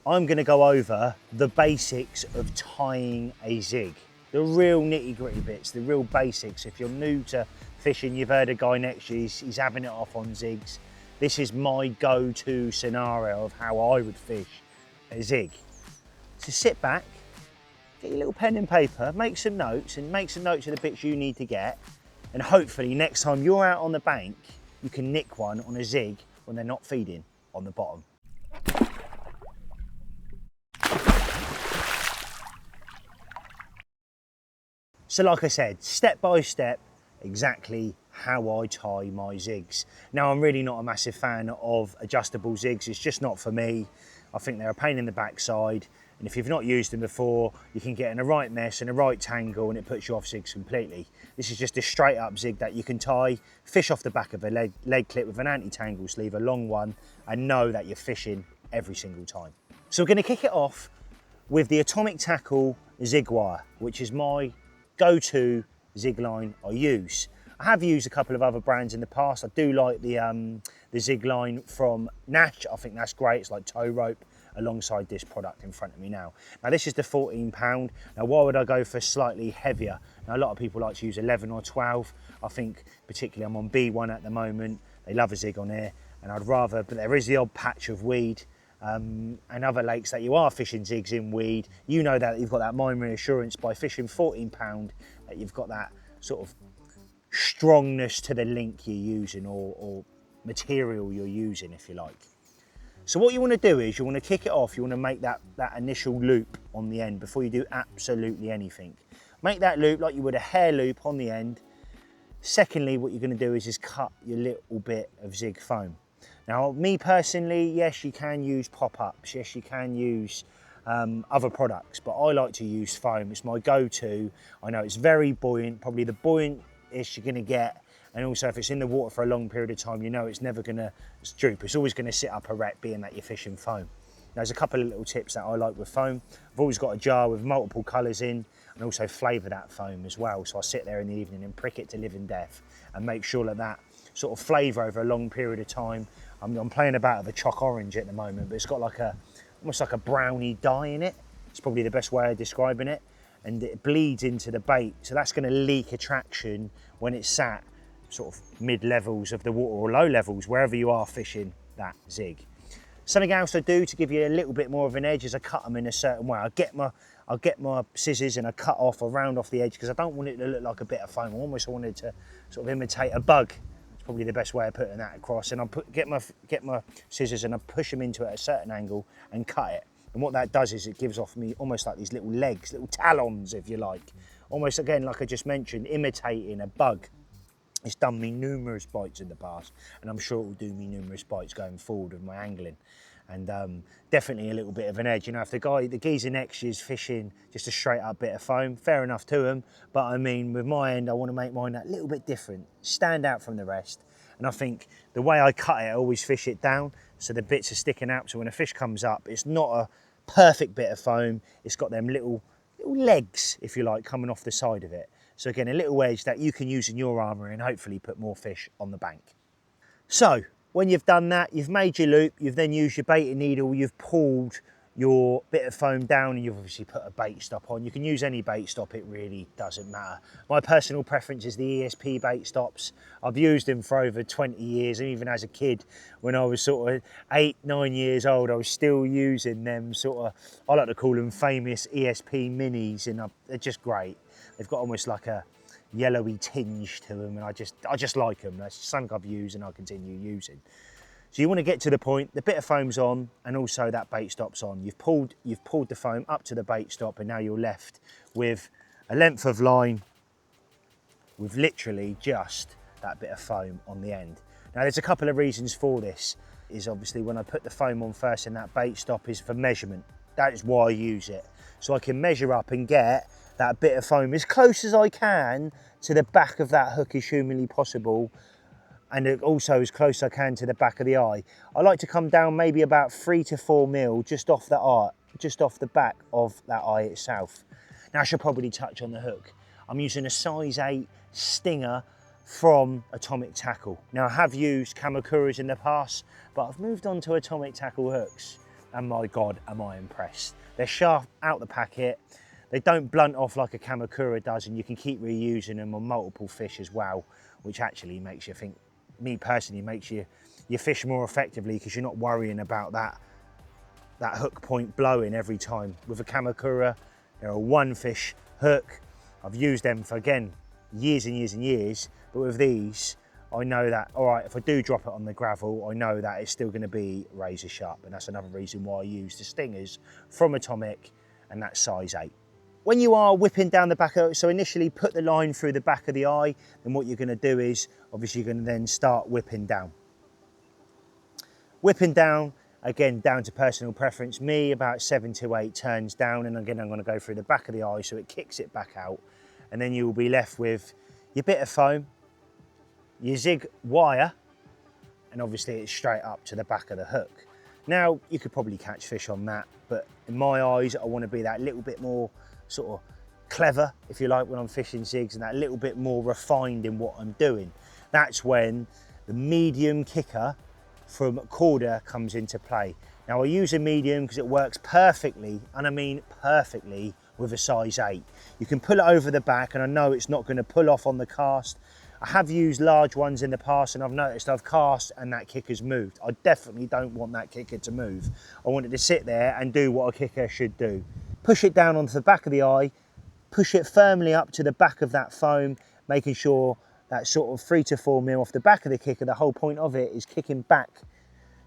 I'm going to go over the basics of tying a zig. The real nitty gritty bits, the real basics. If you're new to fishing, you've heard a guy next to you, he's having it off on zigs. This is my go-to scenario of how I would fish a zig. So sit back, get your little pen and paper, make some notes of the bits you need to get. And hopefully next time you're out on the bank, you can nick one on a zig when they're not feeding on the bottom. So like I said, step by step, exactly how I tie my zigs. Now, I'm really not a massive fan of adjustable zigs. It's just not for me. I think they're a pain in the backside. And if you've not used them before, you can get in a right mess and a right tangle and it puts you off zigs completely. This is just a straight up zig that you can tie, fish off the back of a leg clip with an anti-tangle sleeve, a long one, and know that you're fishing every single time. So we're going to kick it off with the Atomic Tackle zig wire, which is my go-to zig line I use. I have used a couple of other brands in the past. I do like the zig line from Nash. I think that's great. It's like tow rope alongside this product in front of me now. Now this is the 14 pound. Now why would I go for slightly heavier? Now a lot of people like to use 11 or 12. I think particularly I'm on B1 at the moment. They love a zig on here and I'd rather, but there is the odd patch of weed and other lakes that you are fishing zigs in weed. You know that you've got that mind reassurance by fishing 14 pound, that you've got that sort of strongness to the link you're using or material you're using, if you like. So what you want to do is you want to kick it off, you want to make that initial loop on the end before you do absolutely anything. Make that loop like you would a hair loop on the end. Secondly, what you're going to do is just cut your little bit of zig foam. Now, me personally, yes, you can use pop-ups, yes, you can use other products, but I like to use foam. It's my go-to. I know it's very buoyant, probably the buoyantest you're going to get, and also if it's in the water for a long period of time, you know it's never going to droop. It's always going to sit up erect, being that you're fishing foam. Now, there's a couple of little tips that I like with foam. I've always got a jar with multiple colours in, and also flavour that foam as well. So I sit there in the evening and prick it to living death and make sure that sort of flavour over a long period of time. I'm playing about with a choc orange at the moment, but it's got like almost like a brownie dye in it. It's probably the best way of describing it. And it bleeds into the bait. So that's going to leak attraction when it's sat sort of mid-levels of the water or low levels, wherever you are fishing that zig. Something else I do to give you a little bit more of an edge is I cut them in a certain way. I'll get my scissors and I cut off or round off the edge because I don't want it to look like a bit of foam. I almost want it to sort of imitate a bug. Probably the best way of putting that across. And I get my scissors and I push them into it at a certain angle and cut it. And what that does is it gives off me almost like these little legs, little talons, if you like. Almost, again, like I just mentioned, imitating a bug. It's done me numerous bites in the past, and I'm sure it will do me numerous bites going forward with my angling. And definitely a little bit of an edge. You know, if the geezer next to you is fishing just a straight up bit of foam, fair enough to him. But I mean, with my end, I want to make mine a little bit different, stand out from the rest. And I think the way I cut it, I always fish it down so the bits are sticking out. So when a fish comes up, it's not a perfect bit of foam. It's got them little legs, if you like, coming off the side of it. So again, a little edge that you can use in your armoury and hopefully put more fish on the bank. So when you've done that, you've made your loop, you've then used your baiting needle, you've pulled your bit of foam down, and you've obviously put a bait stop on. You can use any bait stop, it really doesn't matter. My personal preference is the ESP bait stops. I've used them for over 20 years, and even as a kid, when I was sort of 8, 9 years old, I was still using them sort of, I like to call them famous ESP minis, and they're just great. They've got almost like a yellowy tinge to them, and I just like them. That's something I've used and I continue using. So you want to get to the point, the bit of foam's on, and also that bait stop's on. You've pulled the foam up to the bait stop, and now you're left with a length of line with literally just that bit of foam on the end. Now there's a couple of reasons for this. Is obviously when I put the foam on first and that bait stop is for measurement. That is why I use it. So I can measure up and get that bit of foam as close as I can to the back of that hook as humanly possible, and also as close as I can to the back of the eye. I like to come down maybe about 3 to 4 mil just off the eye, just off the back of that eye itself. Now I should probably touch on the hook. I'm using a size 8 Stinger from Atomic Tackle. Now I have used Kamakuras in the past, but I've moved on to Atomic Tackle hooks. and my God, am I impressed. They're sharp out the packet. They don't blunt off like a Kamakura does, and you can keep reusing them on multiple fish as well, which actually makes you think, me personally, makes you fish more effectively because you're not worrying about that hook point blowing every time. With a Kamakura, they're a one fish hook. I've used them for, again, years and years and years, but with these, I know that, all right, if I do drop it on the gravel, I know that it's still gonna be razor sharp, and that's another reason why I use the stingers from Atomic, and that's size 8. When you are whipping down the back of it, so initially put the line through the back of the eye, then what you're gonna do is, obviously you're gonna then start whipping down. Whipping down, again, down to personal preference. Me, about 7 to 8 turns down, and again, I'm gonna go through the back of the eye so it kicks it back out, and then you will be left with your bit of foam, your zig wire, and obviously it's straight up to the back of the hook. Now, you could probably catch fish on that, but in my eyes, I wanna be that little bit more sort of clever, if you like, when I'm fishing zigs, and that little bit more refined in what I'm doing. That's when the medium kicker from Corda comes into play. Now, I use a medium because it works perfectly, and I mean perfectly, with a size 8. You can pull it over the back, and I know it's not going to pull off on the cast. I have used large ones in the past, and I've noticed I've cast and that kicker's moved. I definitely don't want that kicker to move. I want it to sit there and do what a kicker should do. Push it down onto the back of the eye, push it firmly up to the back of that foam, making sure that sort of 3 to 4 mil off the back of the kicker. The whole point of it is kicking back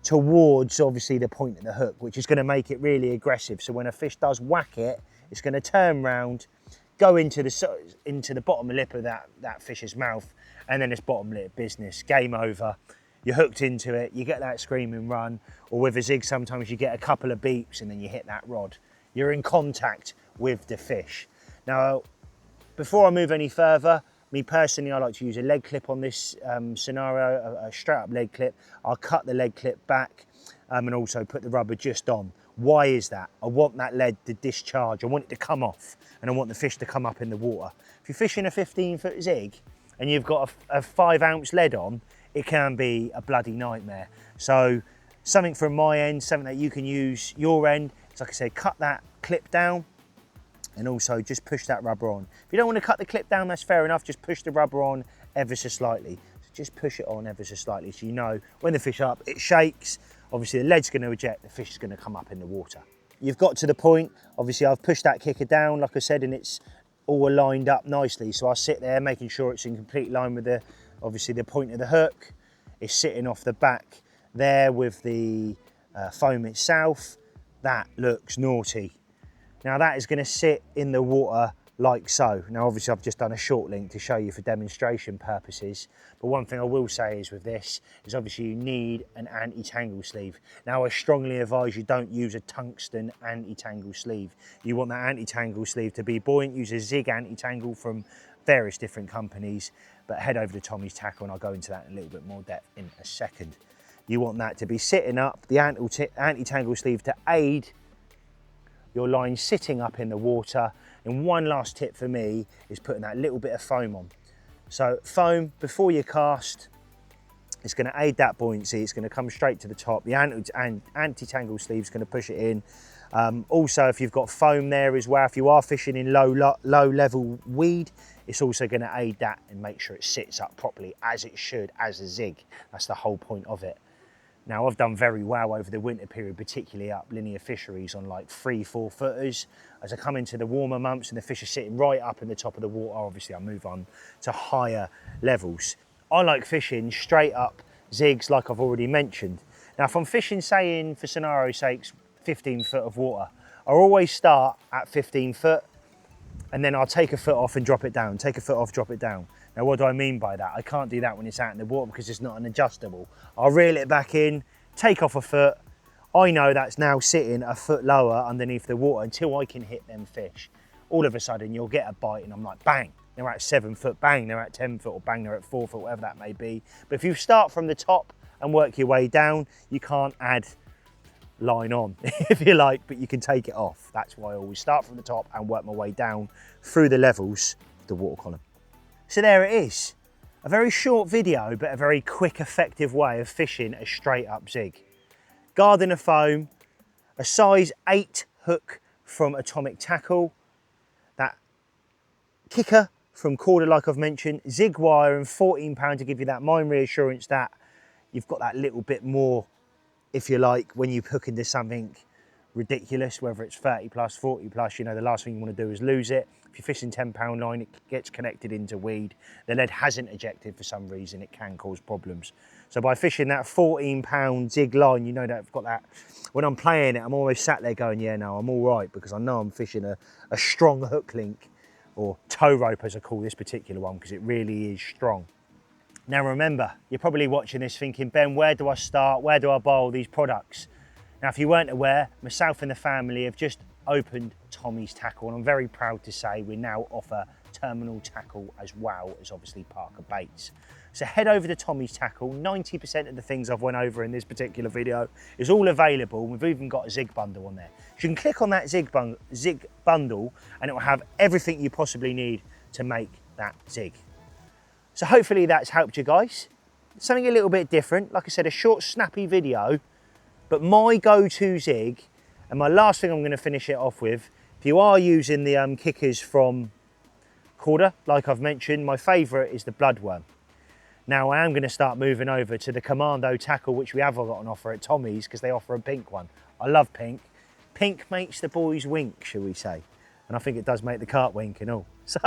towards, obviously, the point of the hook, which is going to make it really aggressive. So when a fish does whack it, it's going to turn round, go into the bottom lip of that fish's mouth, and then it's bottom lip business. Game over. You're hooked into it, you get that screaming run, or with a zig sometimes you get a couple of beeps and then you hit that rod. You're in contact with the fish. Now, before I move any further, me personally, I like to use a leg clip on this scenario, a straight up leg clip. I'll cut the leg clip back and also put the rubber just on. Why is that? I want that lead to discharge. I want it to come off, and I want the fish to come up in the water. If you're fishing a 15-foot zig and you've got a 5-ounce lead on, it can be a bloody nightmare. So something from my end, something that you can use your end, is, like I said, cut that clip down and also just push that rubber on. If you don't want to cut the clip down, that's fair enough. Just push the rubber on ever so slightly. So just push it on ever so slightly so you know when the fish up, it shakes. Obviously the lead's going to eject, the fish is going to come up in the water. You've got to the point, obviously I've pushed that kicker down, like I said, and it's all lined up nicely. So I sit there making sure it's in complete line with obviously the point of the hook. It's sitting off the back there with the foam itself. That looks naughty. Now that is going to sit in the water like so. Now obviously I've just done a short link to show you for demonstration purposes, but one thing I will say is with this is obviously you need an anti-tangle sleeve. Now I strongly advise you don't use a tungsten anti-tangle sleeve. You want that anti-tangle sleeve to be buoyant. Use a zig anti-tangle from various different companies, but head over to Tommy's Tackle and I'll go into that in a little bit more depth in a second. You want that to be sitting up, the anti-tangle sleeve to aid your line sitting up in the water. And one last tip for me is putting that little bit of foam on. So foam before you cast, it's going to aid that buoyancy. It's going to come straight to the top. The anti-tangle sleeve is going to push it in. Also, if you've got foam there as well, if you are fishing in low level weed, it's also going to aid that and make sure it sits up properly as it should, as a zig. That's the whole point of it. Now I've done very well over the winter period, particularly up linear fisheries on like 3-4 footers. As I come into the warmer months and the fish are sitting right up in the top of the water, obviously I move on to higher levels. I like fishing straight up zigs like I've already mentioned. Now if I'm fishing, saying for scenario sakes, 15 foot of water, I'll always start at 15 foot and then I'll take a foot off and drop it down, take a foot off, drop it down. Now what do I mean by that? I can't do that when it's out in the water because it's not an adjustable. I'll reel it back in, take off a foot. I know that's now sitting a foot lower underneath the water until I can hit them fish. All of a sudden you'll get a bite and I'm like, bang, they're at 7 foot, bang, they're at 10 foot, or bang, they're at 4 foot, whatever that may be. But if you start from the top and work your way down, you can't add line on, if you like, but you can take it off. That's why I always start from the top and work my way down through the levels of the water column. So there it is. A very short video, but a very quick, effective way of fishing a straight up zig. Garden of foam, a size 8 hook from Atomic Tackle, that kicker from Corda, like I've mentioned, zig wire, and £14 to give you that mind reassurance that you've got that little bit more, if you like, when you hook into something ridiculous, whether it's 30 plus, 40 plus, you know, the last thing you want to do is lose it. If you're fishing 10-pound line, it gets connected into weed. The lead hasn't ejected for some reason, it can cause problems. So by fishing that 14-pound zig line, you know that I've got that. When I'm playing it, I'm always sat there going, yeah, no, I'm all right, because I know I'm fishing a strong hook link, or tow rope as I call this particular one, because it really is strong. Now remember, you're probably watching this thinking, Ben, where do I start? Where do I buy all these products? Now, if you weren't aware, myself and the family have just opened Tommy's Tackle, and I'm very proud to say we now offer terminal tackle as well as obviously Parker baits. So head over to Tommy's Tackle. 90% of the things I've went over in this particular video is all available. We've even got a zig bundle on there. So you can click on that zig bundle and it will have everything you possibly need to make that zig. So hopefully that's helped you guys. Something a little bit different. Like I said, a short, snappy video, but my go-to zig, and my last thing I'm going to finish it off with, if you are using the kickers from Corda, like I've mentioned, my favourite is the Bloodworm. Now I am going to start moving over to the Commando tackle, which we have got on offer at Tommy's, because they offer a pink one. I love pink. Pink makes the boys wink, shall we say. And I think it does make the carp wink and all. So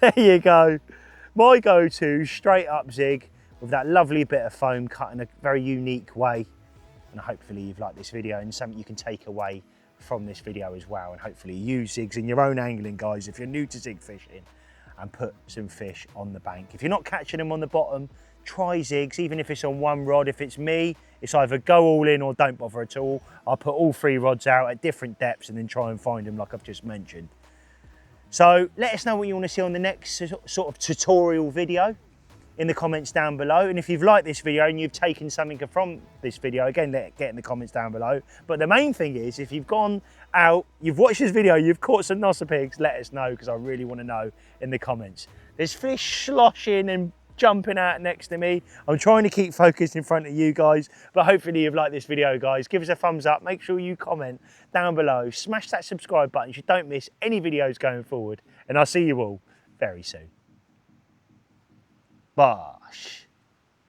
there you go. My go-to straight up zig with that lovely bit of foam cut in a very unique way. And hopefully you've liked this video and something you can take away from this video as well, and hopefully use zigs in your own angling, guys, if you're new to zig fishing, and put some fish on the bank. If you're not catching them on the bottom, try zigs, even if it's on one rod. If it's me, it's either go all in or don't bother at all. I'll put all 3 rods out at different depths and then try and find them like I've just mentioned. So let us know what you want to see on the next sort of tutorial video in the comments down below. And if you've liked this video and you've taken something from this video, again, get in the comments down below. But the main thing is, if you've gone out, you've watched this video, you've caught some Nossapigs, let us know, because I really want to know in the comments. There's fish sloshing and jumping out next to me. I'm trying to keep focused in front of you guys, but hopefully you've liked this video, guys. Give us a thumbs up, make sure you comment down below, smash that subscribe button so you don't miss any videos going forward, and I'll see you all very soon. Bosh.